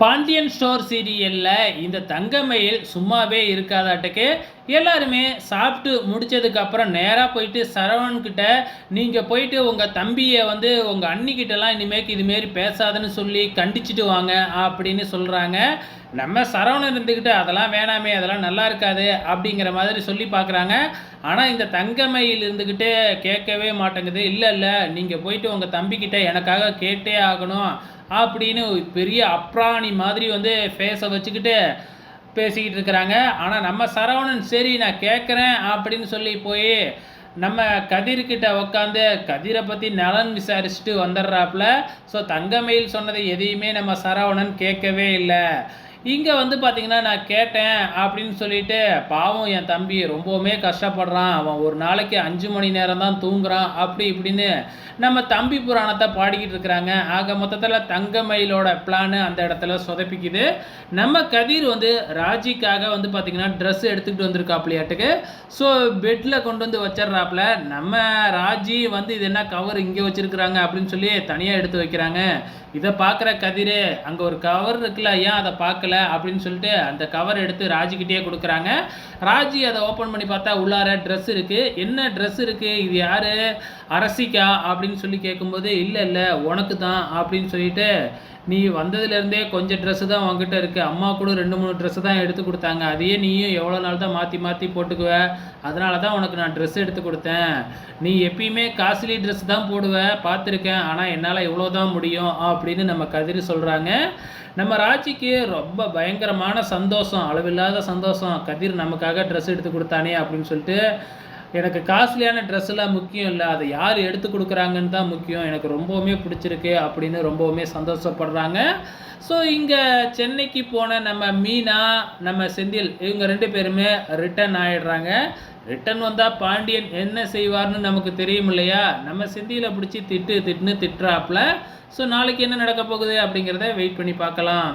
Pandian store சீரியல்ல இந்த தங்கமயில் சும்மாவே இருக்காதாட்டுக்கு எல்லாருமே சாப்பிட்டு முடிச்சதுக்கு அப்புறம் நேராக போயிட்டு சரவணன் கிட்ட நீங்கள் போயிட்டு உங்கள் தம்பியை வந்து உங்கள் அண்ணிக்கிட்டலாம் இனிமேக்கு இதுமாரி பேசாதுன்னு சொல்லி கண்டிச்சுட்டு வாங்க அப்படின்னு சொல்கிறாங்க. நம்ம சரவணன் இருந்துக்கிட்டு அதெல்லாம் வேணாமே, அதெல்லாம் நல்லா இருக்காது அப்படிங்கிற மாதிரி சொல்லி பார்க்குறாங்க. ஆனால் இந்த தங்கமயில் இருந்துக்கிட்டு கேட்கவே மாட்டேங்குது. இல்லை இல்லை, நீங்கள் போயிட்டு உங்கள் தம்பிக்கிட்ட எனக்காக கேட்டே ஆகணும் அப்படின்னு பெரிய அப்ராணி மாதிரி வந்து ஃபேஸை வச்சுக்கிட்டு பேசிக்கிட்டு இருக்கிறாங்க. ஆனால் நம்ம சரவணன் சரி நான் கேட்குறேன் அப்படின்னு சொல்லி போய் நம்ம கதிர்கிட்ட உட்காந்து கதிரை பற்றி நலன் விசாரிச்சுட்டு வந்துடுறாப்புல. ஸோ தங்கமயில் சொன்னதை எதையுமே நம்ம சரவணன் கேட்கவே இல்லை. இங்கே வந்து பார்த்திங்கன்னா நான் கேட்டேன் அப்படின்னு சொல்லிட்டு பாவம் என் தம்பி ரொம்பவுமே கஷ்டப்படுறான், அவன் ஒரு நாளைக்கு 5 மணி நேரம் தான் தூங்குறான் அப்படி இப்படின்னு நம்ம தம்பி புராணத்தை பாடிக்கிட்டு இருக்கிறாங்க. ஆக மொத்தத்தில் தங்கமயிலோட பிளானு அந்த இடத்துல சொதப்பிக்குது. நம்ம கதிர் வந்து ராஜிக்காக வந்து பார்த்திங்கன்னா ட்ரெஸ் எடுத்துக்கிட்டு வந்திருக்காப்லையாட்டுக்கு. ஸோ பெட்டில் கொண்டு வந்து வச்சிட்றாப்புல. நம்ம ராஜி வந்து இது என்ன கவர் இங்கே வச்சுருக்குறாங்க அப்படின்னு சொல்லி தனியாக எடுத்து வைக்கிறாங்க. இதை பார்க்குற கதிர் அங்கே ஒரு கவர் இருக்குல்ல, ஏன் அதை பார்க்கல அப்படின்னு சொல்லிட்டு அந்த கவர் எடுத்து ராஜிக்கிட்டே கொடுக்குறாங்க. ராஜி அதை ஓப்பன் பண்ணி பார்த்தா உள்ளார ட்ரெஸ் இருக்குது. என்ன ட்ரெஸ் இருக்குது, இது யார் அரசிக்கா அப்படின்னு சொல்லி கேட்கும்போது இல்லை இல்லை உனக்கு தான் அப்படின்னு சொல்லிட்டு, நீ வந்ததுலேருந்தே கொஞ்சம் ட்ரெஸ்ஸு தான் உங்ககிட்ட இருக்குது, அம்மா கூட 2-3 ட்ரெஸ்ஸு தான் எடுத்து கொடுத்தாங்க, அதையே நீயும் எவ்வளோ நாள் தான் மாற்றி மாற்றி போட்டுக்குவ, அதனால தான் உனக்கு நான் ட்ரெஸ் எடுத்து கொடுத்தேன், நீ எப்பயுமே காஸ்ட்லி ட்ரெஸ் தான் போடுவ பார்த்துருக்கேன், ஆனால் என்னால் இவ்வளோ தான் முடியும் அப்படின்னு நம்ம கதிர் சொல்கிறாங்க. நம்ம ராஜிக்கு ரொம்ப பயங்கரமான சந்தோஷம், அளவில்லாத சந்தோஷம், கதிர் நமக்காக ட்ரெஸ் எடுத்து கொடுத்தானே அப்படின்னு சொல்லிட்டு. எனக்கு காஸ்ட்லியான ட்ரெஸ்ஸெல்லாம் முக்கியம் இல்லை, அதை யார் எடுத்து கொடுக்குறாங்கன்னு தான் முக்கியம், எனக்கு ரொம்பவுமே பிடிச்சிருக்கு அப்படின்னு ரொம்பவுமே சந்தோஷப்படுறாங்க. ஸோ இங்கே சென்னைக்கு போன நம்ம மீனா, நம்ம செந்தில் இவங்க 2 பேருமே ரிட்டன் ஆகிடுறாங்க. ரிட்டன் வந்தால் பாண்டியன் என்ன செய்வார்னு நமக்கு தெரியும் இல்லையா. நம்ம செந்திலை பிடிச்சி திட்டுன்னு திட்டுறாப்புல. ஸோ நாளைக்கு என்ன நடக்க போகுது அப்படிங்கிறத வெயிட் பண்ணி பார்க்கலாம்.